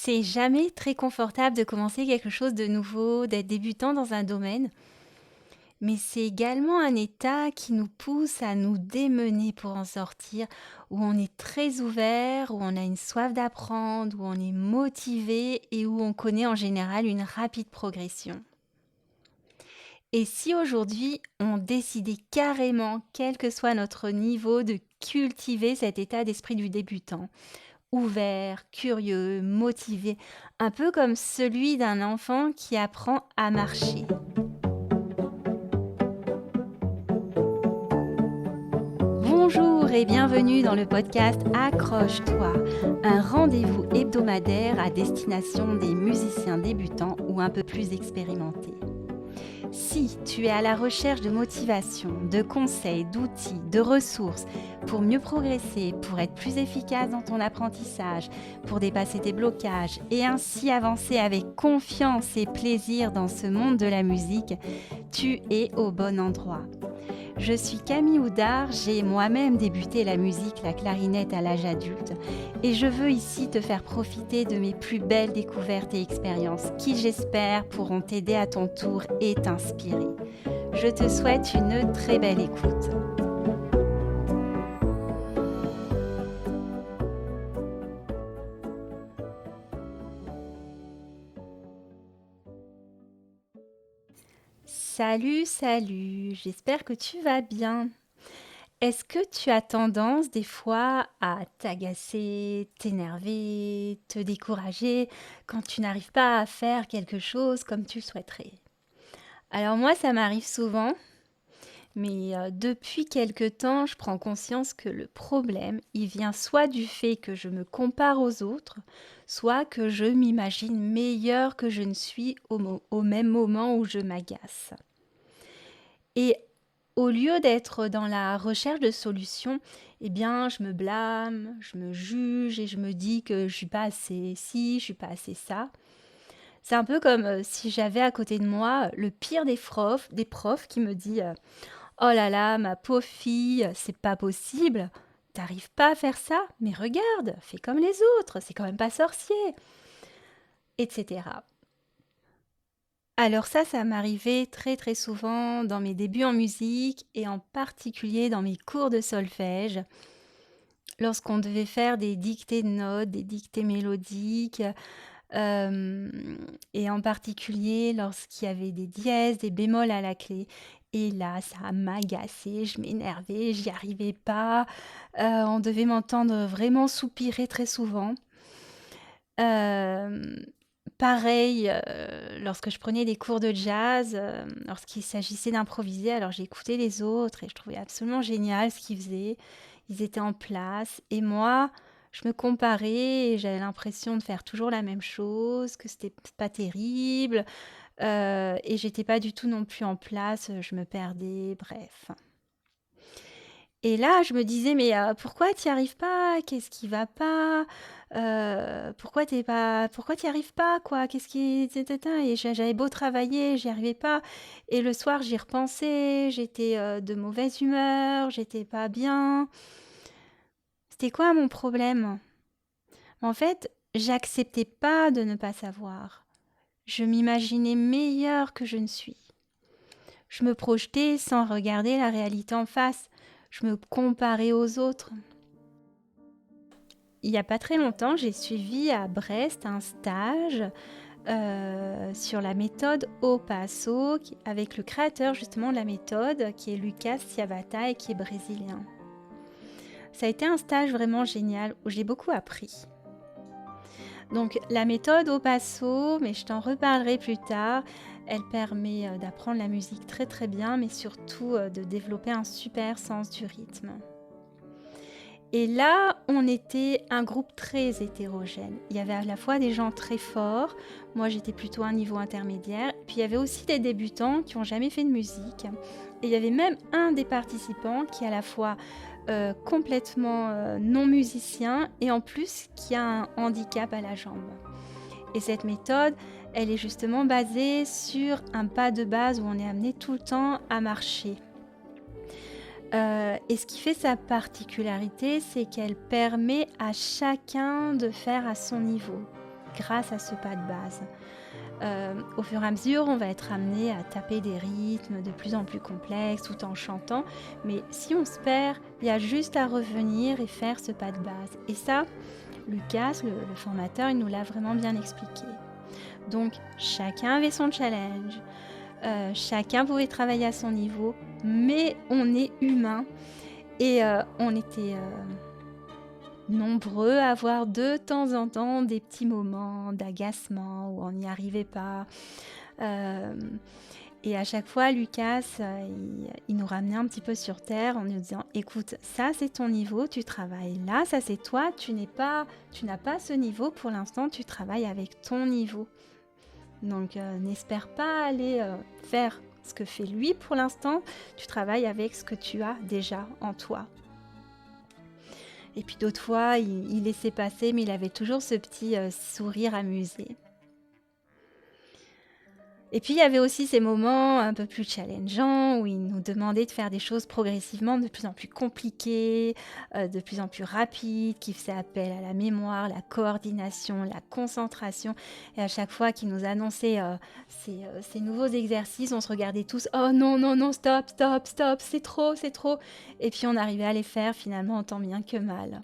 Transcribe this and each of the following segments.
C'est jamais très confortable de commencer quelque chose de nouveau, d'être débutant dans un domaine, mais c'est également un état qui nous pousse à nous démener pour en sortir, où on est très ouvert, où on a une soif d'apprendre, où on est motivé et où on connaît en général une rapide progression. Et si aujourd'hui on décidait carrément, quel que soit notre niveau, de cultiver cet état d'esprit du débutant? Ouvert, curieux, motivé, un peu comme celui d'un enfant qui apprend à marcher. Bonjour et bienvenue dans le podcast Accroche-toi, un rendez-vous hebdomadaire à destination des musiciens débutants ou un peu plus expérimentés. Si tu es à la recherche de motivation, de conseils, d'outils, de ressources pour mieux progresser, pour être plus efficace dans ton apprentissage, pour dépasser tes blocages et ainsi avancer avec confiance et plaisir dans ce monde de la musique, tu es au bon endroit. Je suis Camille Houdard, j'ai moi-même débuté la musique, la clarinette à l'âge adulte et je veux ici te faire profiter de mes plus belles découvertes et expériences qui j'espère pourront t'aider à ton tour et t'inspirer. Je te souhaite une très belle écoute. Salut, j'espère que tu vas bien. Est-ce que tu as tendance des fois à t'agacer, t'énerver, te décourager quand tu n'arrives pas à faire quelque chose comme tu le souhaiterais? Alors moi, ça m'arrive souvent, mais depuis quelque temps, je prends conscience que le problème, il vient soit du fait que je me compare aux autres, soit que je m'imagine meilleure que je ne suis au même moment où je m'agace. Et au lieu d'être dans la recherche de solutions, eh bien, je me blâme, je me juge et je me dis que je suis pas assez ci, je suis pas assez ça. C'est un peu comme si j'avais à côté de moi le pire des profs qui me dit oh là là, ma pauvre fille, c'est pas possible, t'arrives pas à faire ça, mais regarde, fais comme les autres, c'est quand même pas sorcier, etc. Alors ça m'arrivait très très souvent dans mes débuts en musique et en particulier dans mes cours de solfège, lorsqu'on devait faire des dictées de notes, des dictées mélodiques, et en particulier lorsqu'il y avait des dièses, des bémols à la clé. Et là, ça m'agaçait, je m'énervais, j'y arrivais pas. On devait m'entendre vraiment soupirer très souvent. Hem, Pareil, lorsque je prenais des cours de jazz, lorsqu'il s'agissait d'improviser, alors j'écoutais les autres et je trouvais absolument génial ce qu'ils faisaient. Ils étaient en place et moi, je me comparais et j'avais l'impression de faire toujours la même chose, que c'était pas terrible, et j'étais pas du tout non plus en place, je me perdais, bref. Et là, je me disais: «Mais, pourquoi tu y arrives pas? Qu'est-ce qui va pas? Pourquoi tu y arrives pas, quoi? Qu'est-ce qui et j'avais beau travailler, j'y arrivais pas et le soir, j'y repensais, j'étais, de mauvaise humeur, j'étais pas bien. C'était quoi mon problème? En fait, j'acceptais pas de ne pas savoir. Je m'imaginais meilleure que je ne suis. Je me projetais sans regarder la réalité en face. Je me comparais aux autres. Il y a pas très longtemps, j'ai suivi à Brest un stage, sur la méthode Au Passo avec le créateur justement de la méthode qui est Lucas Ciavata et qui est brésilien. Ça a été un stage vraiment génial où j'ai beaucoup appris. Donc la méthode Au Passo, mais je t'en reparlerai plus tard, elle permet, d'apprendre la musique très très bien, mais surtout, de développer un super sens du rythme. Et là, on était un groupe très hétérogène. Il y avait à la fois des gens très forts, moi j'étais plutôt à un niveau intermédiaire, puis il y avait aussi des débutants qui n'ont jamais fait de musique. Et il y avait même un des participants qui est à la fois complètement non musicien et en plus qui a un handicap à la jambe. Et cette méthode, elle est justement basée sur un pas de base où on est amené tout le temps à marcher. Et ce qui fait sa particularité, c'est qu'elle permet à chacun de faire à son niveau. grâce à ce pas de base. Au fur et à mesure, on va être amené à taper des rythmes de plus en plus complexes tout en chantant. Mais si on se perd, il y a juste à revenir et faire ce pas de base. Et ça, Lucas, le formateur, il nous l'a vraiment bien expliqué. Donc, chacun avait son challenge, chacun pouvait travailler à son niveau, mais on est humain et on était nombreux à avoir de temps en temps des petits moments d'agacement où on n'y arrivait pas. Euh, et à chaque fois, Lucas, il nous ramenait un petit peu sur terre en nous disant, écoute, ça c'est ton niveau, tu travailles là, ça c'est toi, tu n'as pas ce niveau pour l'instant, tu travailles avec ton niveau. Donc n'espère pas aller faire ce que fait lui pour l'instant, tu travailles avec ce que tu as déjà en toi. Et puis d'autres fois, il laissait passer, mais il avait toujours ce petit sourire amusé. Et puis il y avait aussi ces moments un peu plus challengeants où il nous demandait de faire des choses progressivement de plus en plus compliquées, de plus en plus rapides, qui faisaient appel à la mémoire, la coordination, la concentration. Et à chaque fois qu'il nous annonçait ces nouveaux exercices, on se regardait tous, oh non, non, non, stop, stop, stop, c'est trop, c'est trop. Et puis on arrivait à les faire finalement en tant bien que mal.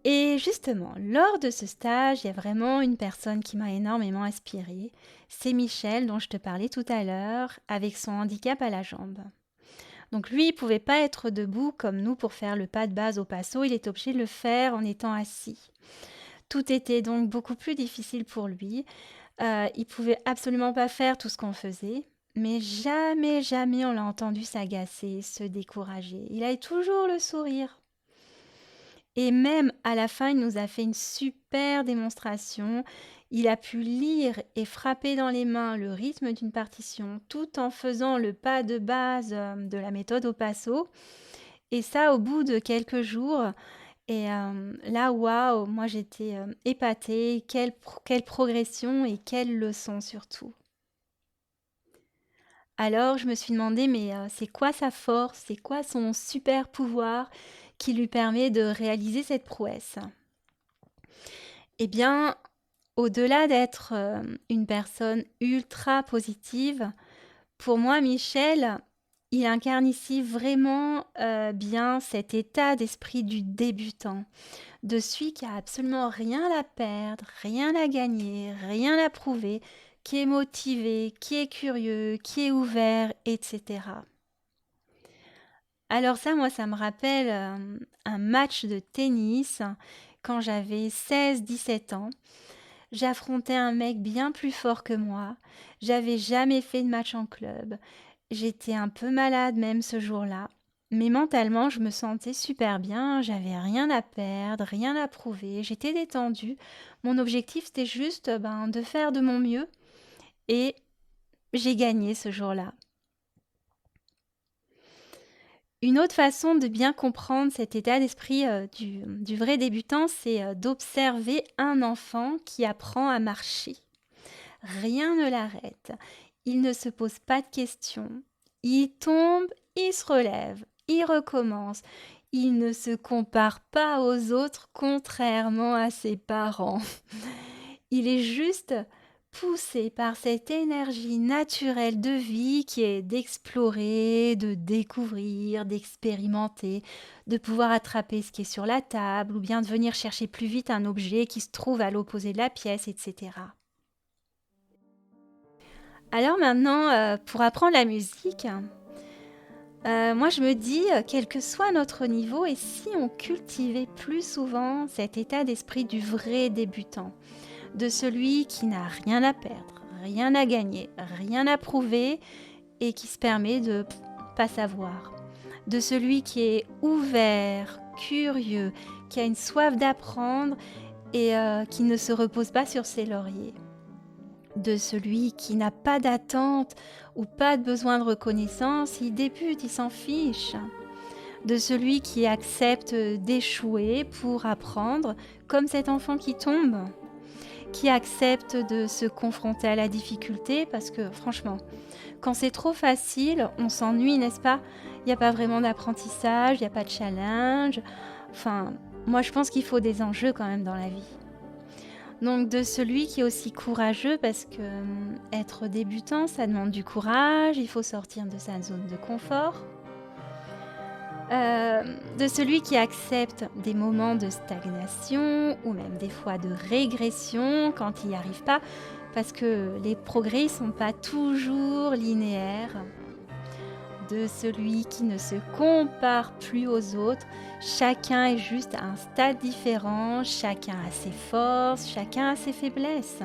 Et justement, lors de ce stage, il y a vraiment une personne qui m'a énormément inspirée. C'est Michel, dont je te parlais tout à l'heure, avec son handicap à la jambe. Donc lui, il ne pouvait pas être debout comme nous pour faire le pas de base au passo, il est obligé de le faire en étant assis. Tout était donc beaucoup plus difficile pour lui. Il pouvait absolument pas faire tout ce qu'on faisait, mais jamais, jamais on l'a entendu s'agacer, se décourager. Il avait toujours le sourire. Et même à la fin, il nous a fait une super démonstration. Il a pu lire et frapper dans les mains le rythme d'une partition tout en faisant le pas de base de la méthode au passo. Et ça au bout de quelques jours. Et là, waouh, moi j'étais épatée. Quelle progression et quelle leçon surtout. Alors je me suis demandé, mais c'est quoi sa force? C'est quoi son super pouvoir qui lui permet de réaliser cette prouesse? Eh bien, au-delà d'être une personne ultra positive, pour moi, Michel, il incarne ici vraiment bien cet état d'esprit du débutant, de celui qui a absolument rien à perdre, rien à gagner, rien à prouver, qui est motivé, qui est curieux, qui est ouvert, etc. Alors ça, moi, ça me rappelle un match de tennis quand j'avais 16-17 ans. J'affrontais un mec bien plus fort que moi. J'avais jamais fait de match en club. J'étais un peu malade même ce jour-là. Mais mentalement, je me sentais super bien. J'avais rien à perdre, rien à prouver. J'étais détendue. Mon objectif, c'était juste de faire de mon mieux. Et j'ai gagné ce jour-là. Une autre façon de bien comprendre cet état d'esprit du vrai débutant, c'est d'observer un enfant qui apprend à marcher. Rien ne l'arrête. Il ne se pose pas de questions. Il tombe, il se relève, il recommence. Il ne se compare pas aux autres, contrairement à ses parents. Il est juste poussé par cette énergie naturelle de vie qui est d'explorer, de découvrir, d'expérimenter, de pouvoir attraper ce qui est sur la table ou bien de venir chercher plus vite un objet qui se trouve à l'opposé de la pièce, etc. Alors maintenant, pour apprendre la musique, moi je me dis, quel que soit notre niveau, et si on cultivait plus souvent cet état d'esprit du vrai débutant, de celui qui n'a rien à perdre, rien à gagner, rien à prouver et qui se permet de pas savoir, de celui qui est ouvert, curieux, qui a une soif d'apprendre et qui ne se repose pas sur ses lauriers, de celui qui n'a pas d'attente ou pas de besoin de reconnaissance, il débute, il s'en fiche, de celui qui accepte d'échouer pour apprendre, comme cet enfant qui tombe, qui accepte de se confronter à la difficulté, parce que franchement, quand c'est trop facile, on s'ennuie, n'est-ce pas? Il n'y a pas vraiment d'apprentissage, il n'y a pas de challenge. Enfin, Moi, je pense qu'il faut des enjeux quand même dans la vie. Donc de celui qui est aussi courageux parce que, être débutant, ça demande du courage, il faut sortir de sa zone de confort. De celui qui accepte des moments de stagnation ou même des fois de régression quand il n'y arrive pas, parce que les progrès ne sont pas toujours linéaires. De celui qui ne se compare plus aux autres, chacun est juste à un stade différent, chacun a ses forces, chacun a ses faiblesses.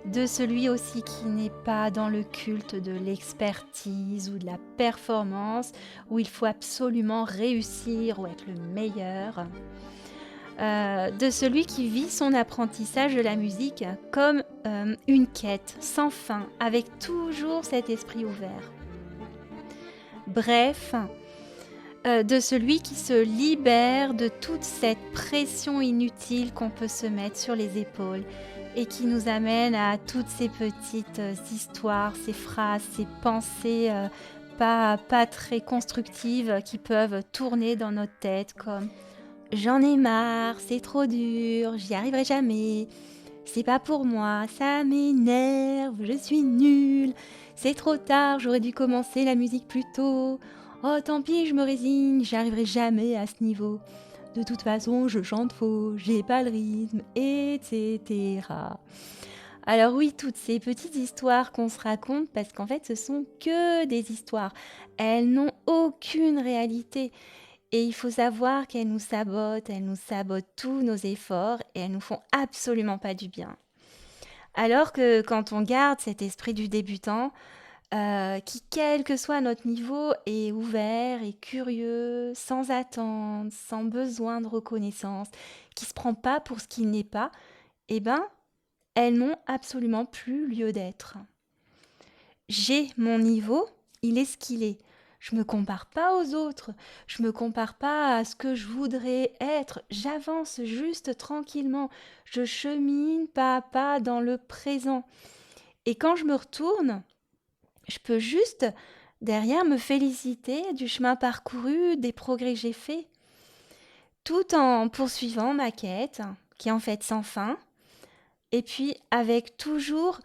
De celui aussi qui n'est pas dans le culte de l'expertise ou de la performance, où il faut absolument réussir ou être le meilleur. De celui qui vit son apprentissage de la musique comme une quête sans fin, avec toujours cet esprit ouvert. Bref, de celui qui se libère de toute cette pression inutile qu'on peut se mettre sur les épaules et qui nous amène à toutes ces petites histoires, ces phrases, ces pensées pas très constructives qui peuvent tourner dans notre tête comme «J'en ai marre, c'est trop dur, j'y arriverai jamais, c'est pas pour moi, ça m'énerve, je suis nulle, c'est trop tard, j'aurais dû commencer la musique plus tôt. Oh tant pis, je me résigne, j'y arriverai jamais à ce niveau. De toute façon, je chante faux, j'ai pas le rythme, etc.» Alors oui, toutes ces petites histoires qu'on se raconte, parce qu'en fait, ce sont que des histoires. Elles n'ont aucune réalité. Et il faut savoir qu'elles nous sabotent tous nos efforts et elles nous font absolument pas du bien. Alors que quand on garde cet esprit du débutant, qui, quel que soit notre niveau, est ouvert et curieux, sans attente, sans besoin de reconnaissance, qui se prend pas pour ce qu'il n'est pas, eh ben, elles n'ont absolument plus lieu d'être. J'ai mon niveau, il est ce qu'il est. Je me compare pas aux autres, je me compare pas à ce que je voudrais être, j'avance juste tranquillement, je chemine pas à pas dans le présent. Et quand je me retourne, je peux juste derrière me féliciter du chemin parcouru, des progrès que j'ai faits, tout en poursuivant ma quête, qui est en fait sans fin, et puis avec toujours,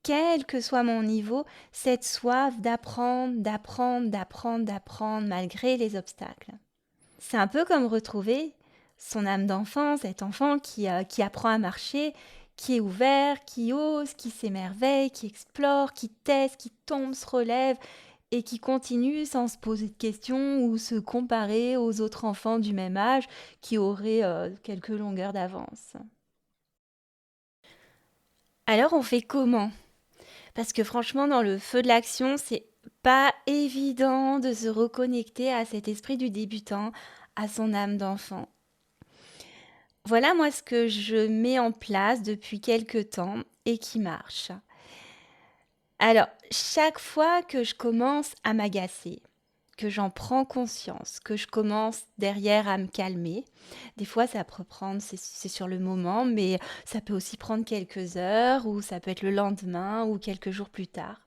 quel que soit mon niveau, cette soif d'apprendre malgré les obstacles. C'est un peu comme retrouver son âme d'enfant, cet enfant qui apprend à marcher, qui est ouvert, qui ose, qui s'émerveille, qui explore, qui teste, qui tombe, se relève et qui continue sans se poser de questions ou se comparer aux autres enfants du même âge qui auraient quelques longueurs d'avance. Alors on fait comment? Parce que franchement, dans le feu de l'action, c'est pas évident de se reconnecter à cet esprit du débutant, à son âme d'enfant. Voilà moi ce que je mets en place depuis quelque temps et qui marche. Alors, chaque fois que je commence à m'agacer, que j'en prends conscience, que je commence derrière à me calmer, des fois ça peut prendre, c'est sur le moment, mais ça peut aussi prendre quelques heures ou ça peut être le lendemain ou quelques jours plus tard.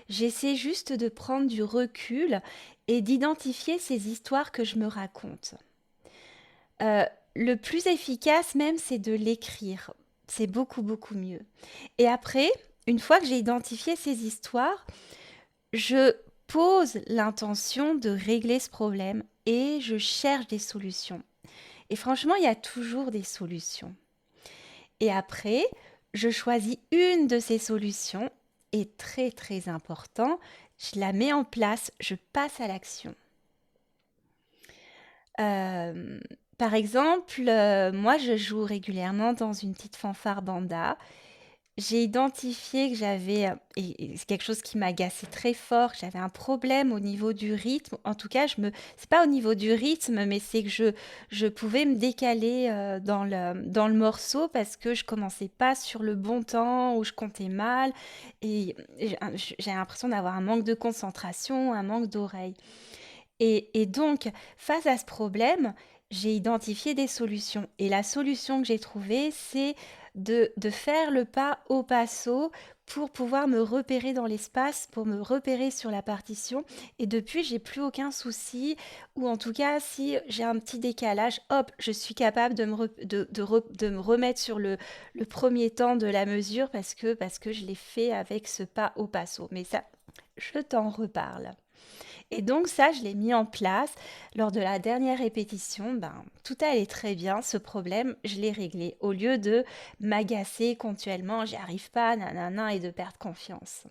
J'essaie juste de prendre du recul et d'identifier ces histoires que je me raconte. Euh, le plus efficace même, c'est de l'écrire. C'est beaucoup, beaucoup mieux. Et après, une fois que j'ai identifié ces histoires, je pose l'intention de régler ce problème et je cherche des solutions. Et franchement, il y a toujours des solutions. Et après, je choisis une de ces solutions et très très important, je la mets en place, je passe à l'action. Euh, Par exemple, moi je joue régulièrement dans une petite fanfare banda. J'ai identifié que j'avais, et c'est quelque chose qui m'agaçait très fort, que j'avais un problème au niveau du rythme. En tout cas, c'est pas au niveau du rythme, mais c'est que je pouvais me décaler dans le morceau parce que je commençais pas sur le bon temps ou je comptais mal. Et j'ai l'impression d'avoir un manque de concentration, un manque d'oreille. Et donc, face à ce problème, j'ai identifié des solutions. Et la solution que j'ai trouvée, c'est de faire le pas au passo pour pouvoir me repérer dans l'espace, pour me repérer sur la partition. Et depuis, j'ai plus aucun souci, ou en tout cas, si j'ai un petit décalage, hop, je suis capable de me remettre sur le premier temps de la mesure parce que je l'ai fait avec ce pas au passo. Mais ça, je t'en reparle. Et donc ça, je l'ai mis en place lors de la dernière répétition. Ben, tout allait très bien. Ce problème, je l'ai réglé. Au lieu de m'agacer continuellement, j'y arrive pas, nanana, et de perdre confiance.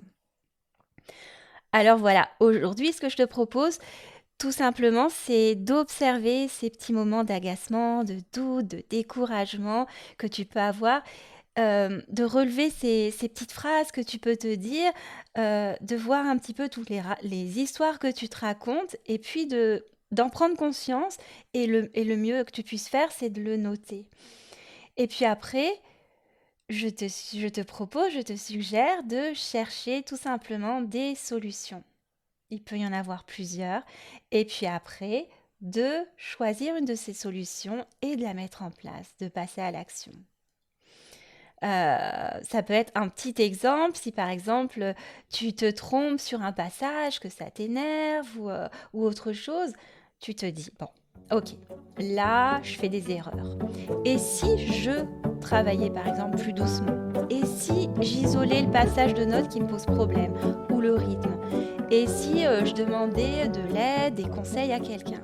Alors voilà, aujourd'hui, ce que je te propose, tout simplement, c'est d'observer ces petits moments d'agacement, de doute, de découragement que tu peux avoir, de relever ces petites phrases que tu peux te dire, de voir un petit peu toutes les histoires que tu te racontes et puis d'en prendre conscience et le mieux que tu puisses faire, c'est de le noter. Et puis après, je te propose, je te suggère de chercher tout simplement des solutions. Il peut y en avoir plusieurs. Et puis après, de choisir une de ces solutions et de la mettre en place, de passer à l'action. Ça peut être un petit exemple, si par exemple tu te trompes sur un passage, que ça t'énerve ou autre chose, tu te dis, bon, ok, là je fais des erreurs. Et si je travaillais par exemple plus doucement? Et si j'isolais le passage de notes qui me pose problème ou le rythme? Et si je demandais de l'aide, des conseils à quelqu'un?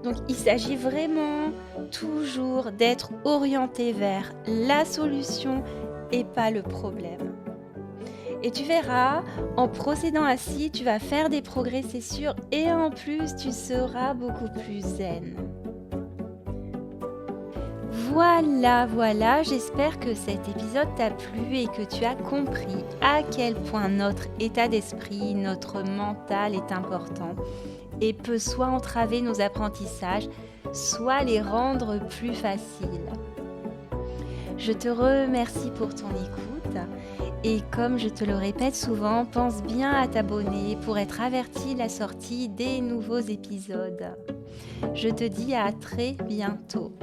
Donc il s'agit vraiment toujours d'être orienté vers la solution et pas le problème. Et tu verras, en procédant ainsi, tu vas faire des progrès, c'est sûr, et en plus, tu seras beaucoup plus zen. Voilà, j'espère que cet épisode t'a plu et que tu as compris à quel point notre état d'esprit, notre mental est important et peut soit entraver nos apprentissages, soit les rendre plus faciles. Je te remercie pour ton écoute et comme je te le répète souvent, pense bien à t'abonner pour être averti de la sortie des nouveaux épisodes. Je te dis à très bientôt.